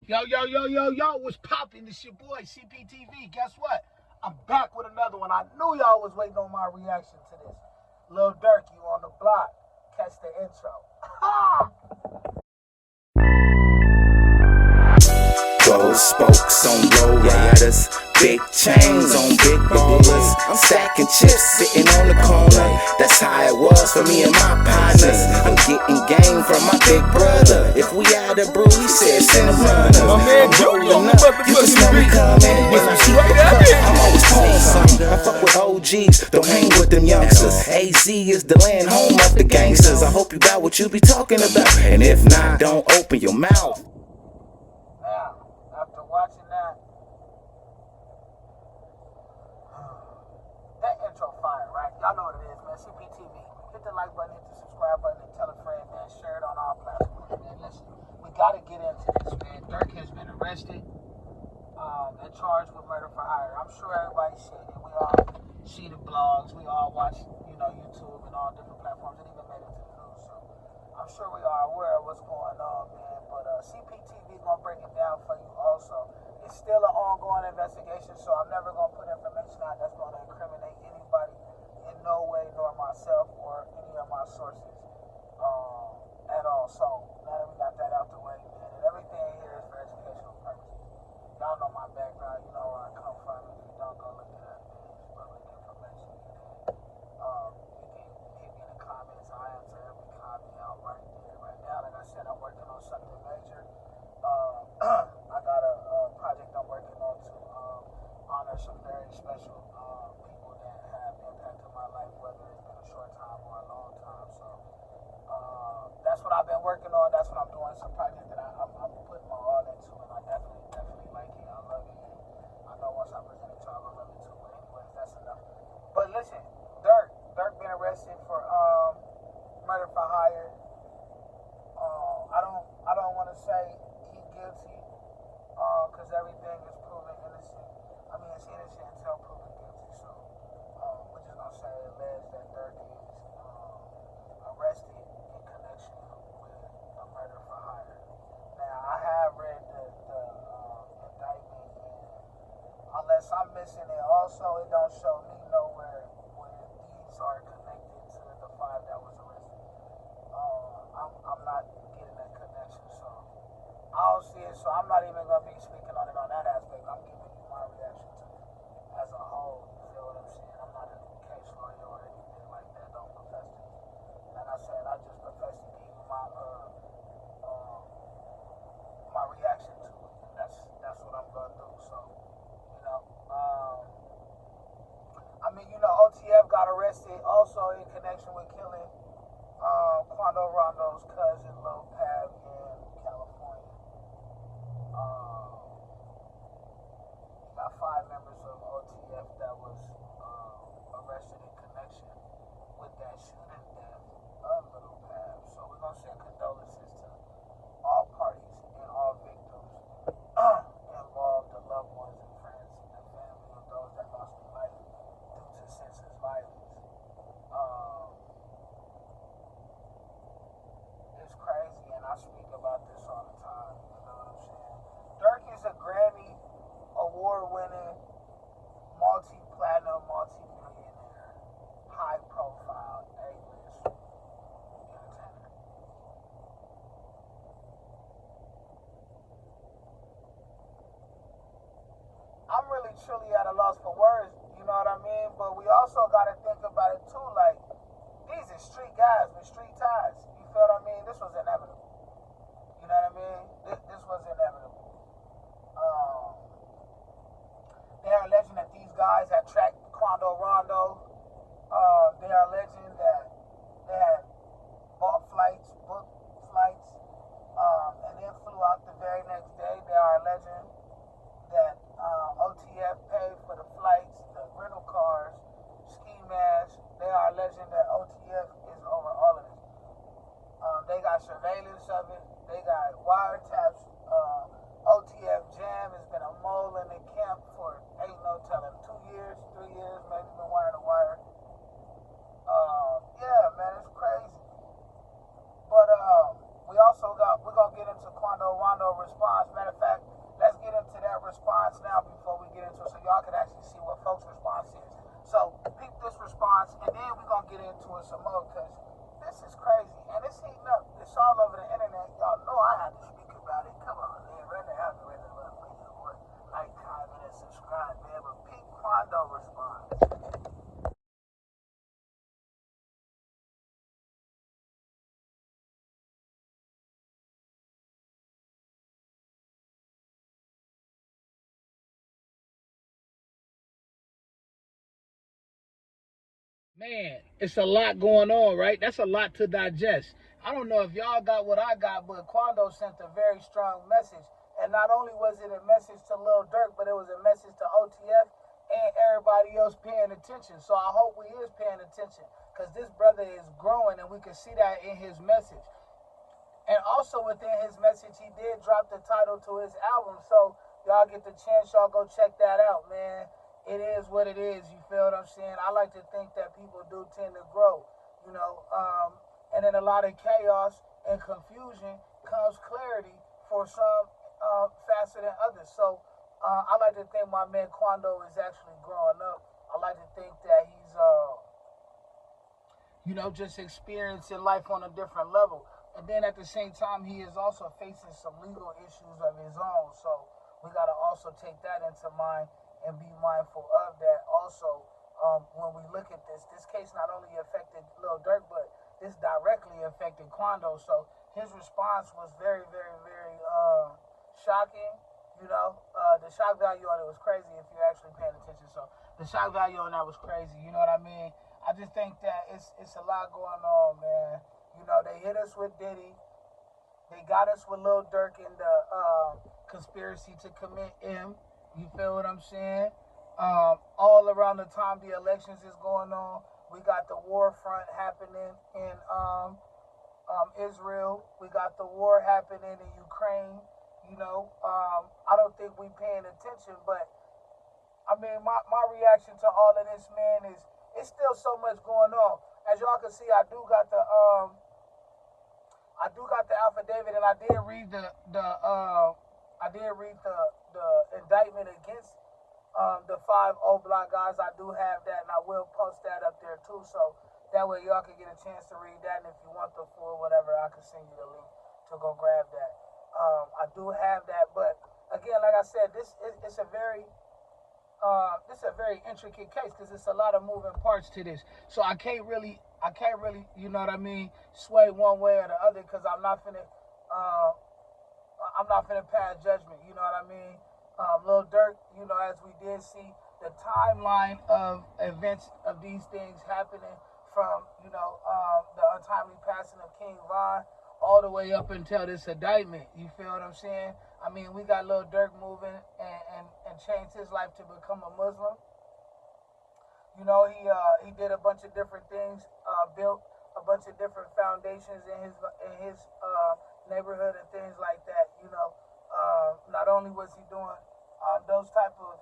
Yo, what's poppin'? It's your boy, CPTV. Guess what? I'm back with another one. I knew y'all was waiting on my reaction to this. Lil Durk, you on the block. Catch the intro. Gold spokes on low riders, big chains on big ballers. I'm stacking chips, sitting on the corner. That's how it was for me and my partners. I'm getting game from my big brother. If we out of brew, he said send them runners. My man I'm Joe, rolling up, you can smell me coming. When I keep a cup, I'm always pulling something. I fuck with OGs, don't hang with them youngsters. AZ is the land home of the gangsters. I hope you got what you be talking about, and if not, don't open your mouth. Now, after watching that intro fire, right? Y'all know what it is, man. CPTV. Hit the like button, hit the subscribe button, and tell a friend, man. Share it on all platforms, man. Listen, we gotta get into this, man. Durk has been arrested and charged with murder for hire. I'm sure everybody's seen it. We all see the blogs. We all watch, YouTube and all different platforms. It even made it to the news, so I'm sure we are aware of what's going on, man. But CPTV is gonna break it down for you. Also, it's still an ongoing investigation, so I'm never gonna put information out that's gonna incriminate anybody in no way, nor myself or any of my sources at all. So now that we got that out the way, man, and everything here is for educational purposes. Y'all know my background, you know where I come from. If you don't, go look it up, man. It's public information. You can hit me in the comments. I answer every comment out right there. Right now, like I said, I'm working on something major. I got a project I'm working on to honor some very special people that have impacted my life, whether it's been a short time or a long time. So that's what I've been working on. That's what I'm doing. It's a project that I'm putting my all into, and I definitely like it. I love it. And I know once I present it to y'all, I love it too. But anyways, that's enough. But listen, Durk been arrested for murder for hire. I don't want to say he's guilty because everything is proven innocent. I mean, it's innocent until proven guilty. So we're just gonna say alleged that Durk is arrested in connection with a murder for hire. Now, I have read the indictment, and unless I'm missing it, also it don't show me nowhere where these are connected to the five that was arrested. I'm not getting that connection, so I don't see it. So I'm not even gonna be speaking on it on that aspect. I'm giving you my reaction to it as a whole. You feel what I'm saying? I'm not a case lawyer or anything like that. Don't profess to be. Like I said, I just profess to give you my reaction to it. That's what I'm gonna do. So you know, OTF got arrested also in connection with killing QuAnDo's cousin Lil Pab in California. Got 5 members of OTF that was arrested in connection with that shooting death of Lil Pab. So we're gonna send condolences to all parties and all victims involved, the loved ones and friends and family of those that lost their life due to senseless violence. It's crazy, and I speak about this all the time. You know what I'm saying? Durk is a Grammy award-winning, multi-platinum, multi-millionaire, high-profile, A-list entertainer. I'm really truly at a loss for words, you know what I mean? But we also got to think about it too, like, these are street guys with street ties. You feel what I mean? This was inevitable. You know what I mean? This was inevitable. They are alleging that these guys had tracked QuAnDo Rondo. They are alleging that they had booked flights, and then flew out the very next day. They are alleging that OTF paid for the flights, the rental cars, ski masks. They are alleging that OTF is over all of this. They got surveillance of it. They got wiretaps. OTF Jam has been a mole in the camp for ain't no telling 2 years, 3 years, maybe been wire to wire. Yeah, man, it's crazy. But we're gonna get into QuAnDo rEsPoNds. Matter of fact, for some more because this is crazy and it's heating up. It's all over the internet. Y'all know I had to speak about it. Come on, man. Run the algorithm up for you, boy. Like, comment, and subscribe, man. But Big QuAnDo responds. Man, it's a lot going on, right? That's a lot to digest. I don't know if y'all got what I got, but QuAnDo sent a very strong message. And not only was it a message to Lil Durk, but it was a message to OTF and everybody else paying attention. So I hope we is paying attention because this brother is growing and we can see that in his message. And also within his message, he did drop the title to his album. So y'all get the chance, y'all go check that out, man. It is what it is. You feel what I'm saying? I like to think that people do tend to grow, you know. And in a lot of chaos and confusion comes clarity for some faster than others. So I like to think my man QuAnDo is actually growing up. I like to think that he's, you know, just experiencing life on a different level. And then at the same time, he is also facing some legal issues of his own. So we got to also take that into mind and be mindful of that. Also, when we look at this case not only affected Lil Durk, but this directly affected QuAnDo. So his response was very, very, very shocking. You know, the shock value on it was crazy if you're actually paying attention. So the shock value on that was crazy. You know what I mean? I just think that it's a lot going on, man. You know, they hit us with Diddy. They got us with Lil Durk and the conspiracy to commit M. You feel what I'm saying? All around the time the elections is going on, we got the war front happening in Israel. We got the war happening in Ukraine. You know, I don't think we paying attention, but I mean, my reaction to all of this, man, is it's still so much going on. As y'all can see, I do got the affidavit, and I did read the indictment against the 5 O Block guys. I do have that, and I will post that up there too, so that way y'all can get a chance to read that. And if you want the full whatever, I can send you the link to go grab that. I do have that, but again, like I said, it's a very intricate case because it's a lot of moving parts to this. So I can't really, you know what I mean, sway one way or the other because I'm not finna pass judgment. You know what I mean? Lil Durk, you know, as we did see the timeline of events of these things happening from, you know, the untimely passing of King Von all the way up until this indictment. You feel what I'm saying? I mean, we got Lil Durk moving and changed his life to become a Muslim. You know, he did a bunch of different things, built a bunch of different foundations in his neighborhood and things like that. You know, not only was he doing those type of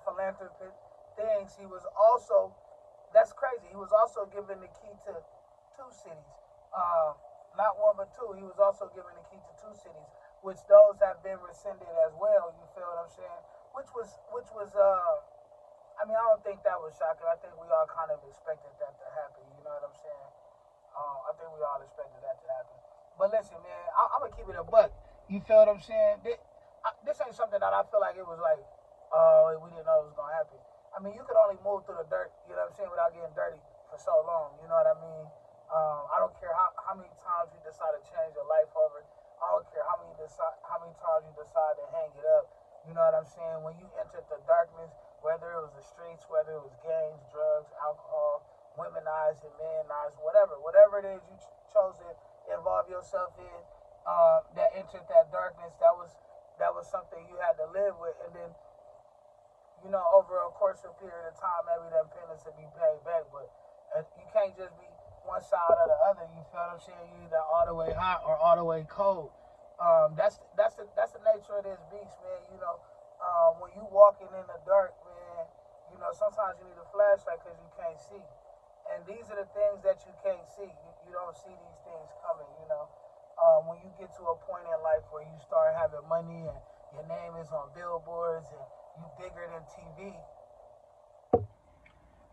philanthropic things, he was also, that's crazy, he was also given the key to 2 cities. Not 1 but 2. He was also given the key to 2 cities, which those have been rescinded as well. You feel what I'm saying? Which was I mean, I don't think that was shocking. I think we all kind of expected that to happen. You know what I'm saying? I think we all expected that to happen. But listen, man, I'm gonna keep it a buck. You feel what I'm saying? This ain't something that I feel like it was like, oh, we didn't know it was gonna happen. I mean, you could only move through the dirt, you know what I'm saying, without getting dirty for so long. You know what I mean? I don't care how many times you decide to change your life over. I don't care how many times you decide to hang it up. You know what I'm saying? When you entered the darkness, whether it was the streets, whether it was gangs, drugs, alcohol, womenizing, manizing, whatever it is you chose to involve yourself in, that entered that darkness, that was something you had to live with. And then, you know, over a course of period of time, maybe them penance will be paid back. But you can't just be one side or the other. You feel what I'm saying? You either all the way hot or all the way cold. That's the nature of this beast, man. You know, when you walking in the dark, man, you know, sometimes you need a flashlight because you can't see. And these are the things that you can't see. You don't see these things coming, you know. When you get to a point in life where you start having money and your name is on billboards and you bigger than TV,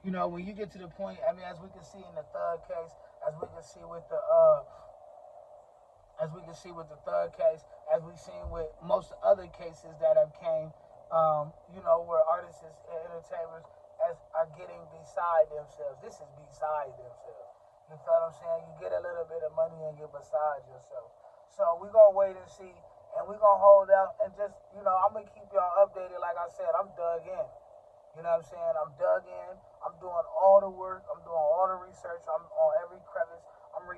You know, when you get to the point, I mean, as we can see in the thug case, as we can see with the thug case, as we've seen with most other cases that have came, you know, where artists and entertainers are getting beside themselves. This is beside themselves. You feel what I'm saying? You get a little bit of money and get beside yourself. So we're going to wait and see, and we're going to hold out and just, you know, I'm going to keep y'all updated. Like I said, I'm dug in. You know what I'm saying? I'm dug in. I'm doing all the work. I'm doing all the research. I'm on every crevice. I'm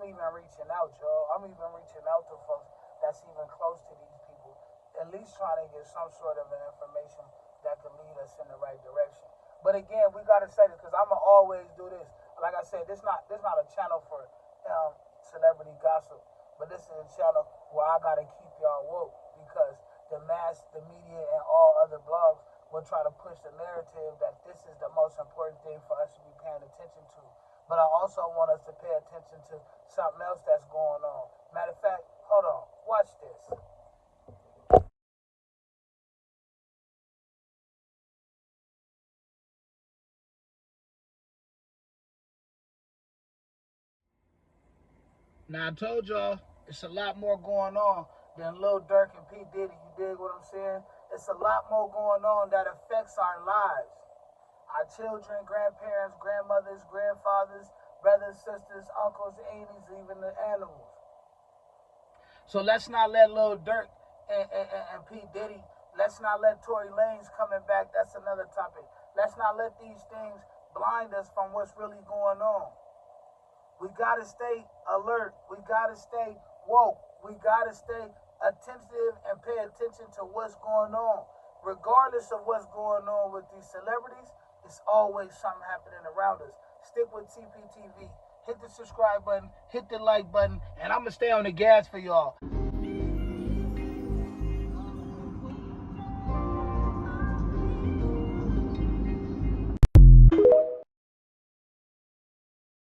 even reaching out, y'all. I'm even reaching out to folks that's even close to these people, at least trying to get some sort of information that can lead us in the right direction. But again, we gotta say this because I'ma always do this. Like I said, this not a channel for celebrity gossip, but this is a channel where I gotta keep y'all woke because the media, and all other blogs will try to push the narrative that this is the most important thing for us to be paying attention to. But I also want us to pay attention to something else that's going on. Matter of fact, hold on, watch this. Now I told y'all it's a lot more going on than Lil Durk and P. Diddy. You dig what I'm saying? It's a lot more going on that affects our lives. Our children, grandparents, grandmothers, grandfathers, brothers, sisters, uncles, aunties, even the animals. So let's not let Lil Durk and P. Diddy, let's not let Tory Lanez coming back. That's another topic. Let's not let these things blind us from what's really going on. We got to stay alert. We got to stay woke. We got to stay attentive and pay attention to what's going on. Regardless of what's going on with these celebrities, it's always something happening around us. Stick with TPTV. Hit the subscribe button, hit the like button, and I'm going to stay on the gas for y'all.